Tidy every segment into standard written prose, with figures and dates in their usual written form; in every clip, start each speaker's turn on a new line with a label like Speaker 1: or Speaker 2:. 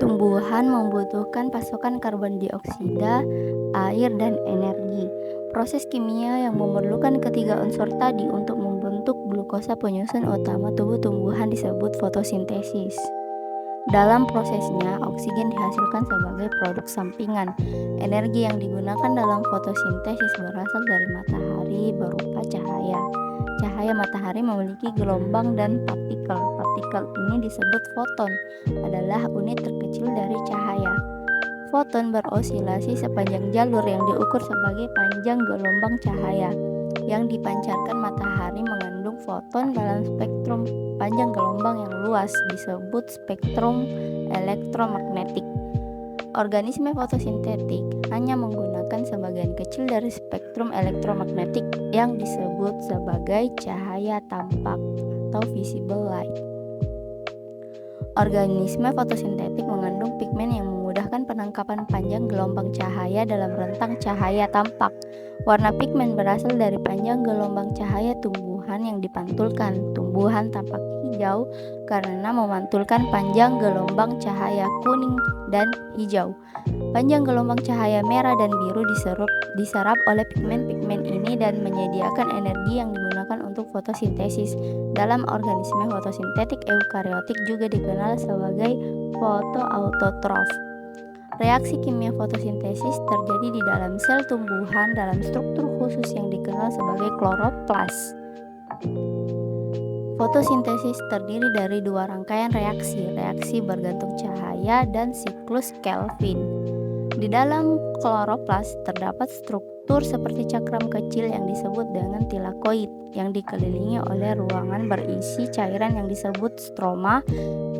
Speaker 1: Tumbuhan membutuhkan pasokan karbon dioksida, air, dan energi. Proses kimia yang memerlukan ketiga unsur tadi untuk membentuk glukosa penyusun utama tubuh tumbuhan disebut fotosintesis. Dalam prosesnya, oksigen dihasilkan sebagai produk sampingan. Energi yang digunakan dalam fotosintesis berasal dari matahari berupa cahaya. Cahaya matahari memiliki gelombang dan partikel. Partikel ini disebut foton, adalah unit terkecil dari cahaya. Foton berosilasi sepanjang jalur yang diukur sebagai panjang gelombang cahaya. Yang dipancarkan matahari mengandung foton dalam spektrum panjang gelombang yang luas disebut spektrum elektromagnetik. Organisme fotosintetik hanya menggunakan sebagian kecil dari spektrum elektromagnetik yang disebut sebagai cahaya tampak atau visible light. Organisme fotosintetik mengandung pigmen yang memudahkan penangkapan panjang gelombang cahaya dalam rentang cahaya tampak. Warna pigmen berasal dari panjang gelombang cahaya tumbuhan yang dipantulkan. Tumbuhan tampak hijau karena memantulkan panjang gelombang cahaya kuning dan hijau. Panjang gelombang cahaya merah dan biru diserap oleh pigmen-pigmen ini dan menyediakan energi yang digunakan untuk fotosintesis. Dalam organisme fotosintetik eukariotik juga dikenal sebagai fotoautotrof. Reaksi kimia fotosintesis terjadi di dalam sel tumbuhan dalam struktur khusus yang dikenal sebagai kloroplas. Fotosintesis terdiri dari dua rangkaian reaksi bergantung cahaya dan siklus Kelvin. Di dalam kloroplas terdapat struktur seperti cakram kecil yang disebut dengan tilakoid yang dikelilingi oleh ruangan berisi cairan yang disebut stroma.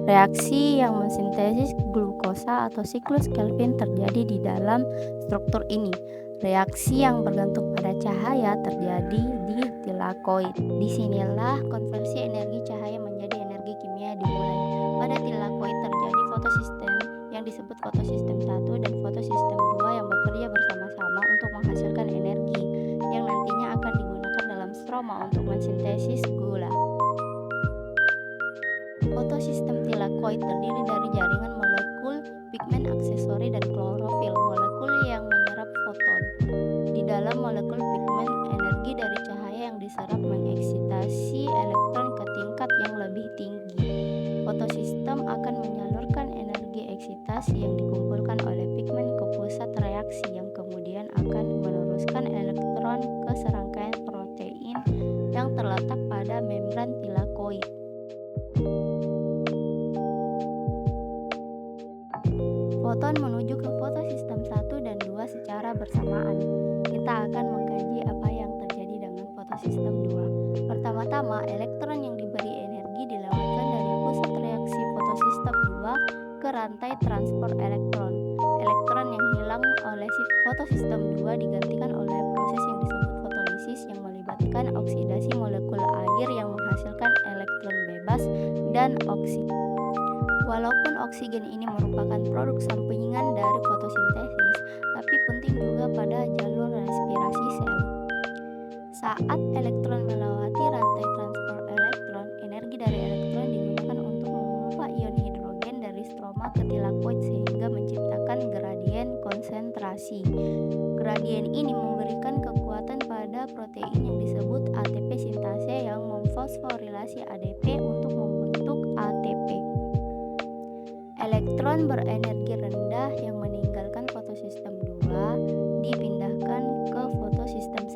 Speaker 1: Reaksi yang mensintesis glukosa atau siklus Kelvin terjadi di dalam struktur ini. Reaksi yang bergantung pada cahaya terjadi di tilakoid. Disinilah konversi energi cahaya menjadi energi kimia dimulai. Pada tilakoid terjadi fotosistem yang disebut fotosistem 1 dan fotosistem 2 yang bekerja bersama-sama untuk menghasilkan energi yang nantinya akan digunakan dalam stroma untuk mensintesis gula. Fotosistem tilakoid terdiri dari jaringan molekul pigmen aksesori dan klorofil, molekul yang menyerap foton. Di dalam molekul pigmen, energi dari cahaya yang diserap mengeksitasi elektron ke tingkat yang lebih tinggi. Fotosistem akan menyalurkan energi eksitasi yang dikumpulkan oleh pigmen ke pusat reaksi yang kemudian akan meneruskan elektron ke serangkaian protein yang terletak pada membran tilakoid. Foton menuju ke fotosistem 1 dan 2 secara bersamaan. Kita akan mengkaji apa yang terjadi dengan fotosistem 2. Pertama-tama, elektron yang diberi energi dilewatkan dari pusat reaksi fotosistem 2 ke rantai transport elektron. Elektron yang hilang oleh fotosistem 2 digantikan oleh proses yang disebut fotolisis yang melibatkan oksidasi molekul air yang menghasilkan elektron bebas dan oksigen. Walaupun oksigen ini merupakan produk sampingan dari fotosintesis, tapi penting juga pada jalur respirasi sel. Saat elektron melewati rantai transport elektron, energi dari elektron digunakan untuk memompa ion hidrogen dari stroma ke tilakoid sehingga menciptakan gradien konsentrasi. Gradien ini memberikan kekuatan pada protein yang disebut ATP sintase yang memfosforilasi ADP untuk membentuk ATP. Elektron berenergi rendah yang meninggalkan fotosistem 2 dipindahkan ke fotosistem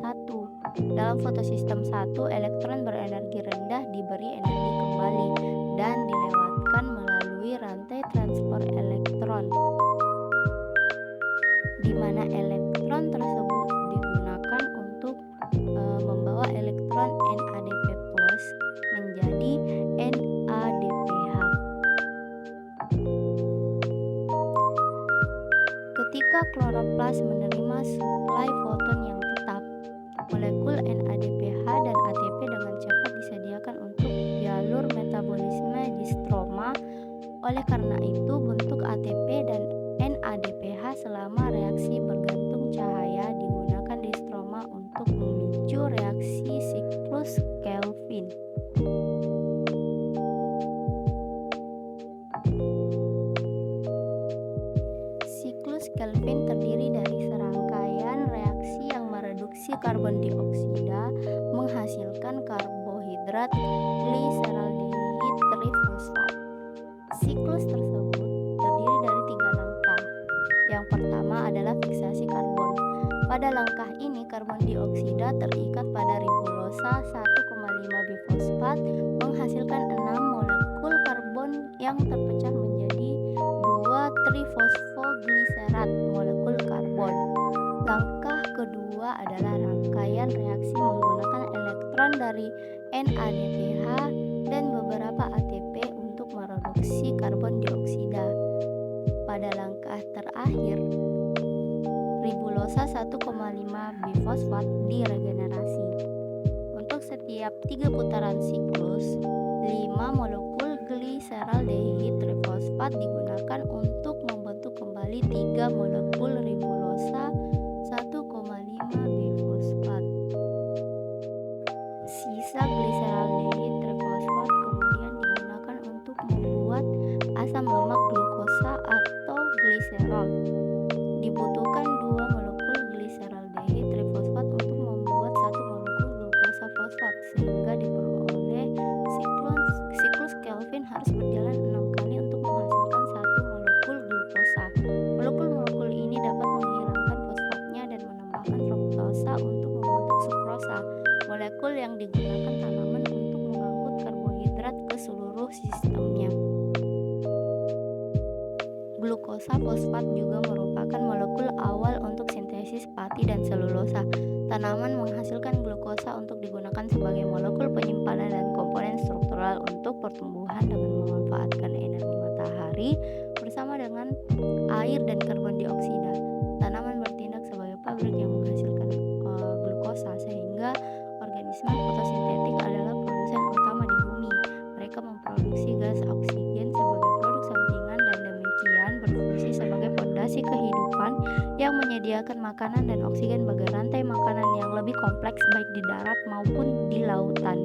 Speaker 1: 1. Dalam fotosistem 1, elektron berenergi rendah diberi energi kembali dan dilewatkan melalui rantai transport elektron, di mana elektron tersebut digunakan untuk membawa elektron NADP+ menjadi NADPH. Ketika kloroplas menerima suplai foton yang tetap, molekul NADPH dan ATP dengan cepat disediakan untuk jalur metabolisme di stroma. Oleh karena itu, bentuk ATP dan NADPH selama reaksi bergantung cahaya digunakan di stroma untuk memicu reaksi siklus Kelvin. Kelvin terdiri dari serangkaian reaksi yang mereduksi karbon dioksida menghasilkan karbohidrat gliseraldehyde trifosfat. Siklus tersebut terdiri dari 3 langkah. Yang pertama adalah fiksasi karbon. Pada langkah ini karbon dioksida terikat pada ribulosa 1,5 bifosfat menghasilkan 6 molekul karbon yang terpecah menjadi 2 trifosfogliserat molekul karbon. Langkah kedua adalah rangkaian reaksi menggunakan elektron dari NADPH dan beberapa ATP untuk mereduksi karbon dioksida. Pada langkah terakhir, ribulosa 1,5 bifosfat diregenerasi. Untuk setiap 3 putaran siklus, 5 molekul gliseraldehyde trifosfat digunakan untuk membentuk kembali 3 molekul ribulosa 1,5 bifosfat. Sisa gliseraldehyde trifosfat kemudian digunakan untuk membuat asam lemak glukosa atau gliserol. Dibutuhkan 2 molekul gliseraldehyde trifosfat untuk membuat 1 molekul glukosa fosfat, sehingga diperoleh siklus Kelvin harus berjalan 6 kali untuk menghasilkan 1 molekul glukosa. Molekul-molekul ini dapat menghilangkan fosfatnya dan menambahkan fruktosa untuk membentuk sukrosa, molekul yang digunakan tanaman untuk mengangkut karbohidrat ke seluruh sistemnya. Glukosa fosfat juga merupakan molekul awal untuk sintesis pati dan selulosa. Tanaman menghasilkan glukosa untuk digunakan sebagai molekul penyimpanan dan komponen struktural untuk pertumbuhan dengan memanfaatkan energi matahari bersama dengan air dan karbon dioksida. Tanaman bertindak sebagai pabrik yang menghasilkan glukosa, sehingga organisme fotosintetik adalah produsen utama di bumi. Mereka memproduksi gas oksigen sebagai produk sampingan dan demikian berfungsi sebagai fondasi kehidupan yang menyediakan makanan dan oksigen bagi rantai makanan yang lebih kompleks baik di darat maupun di lautan.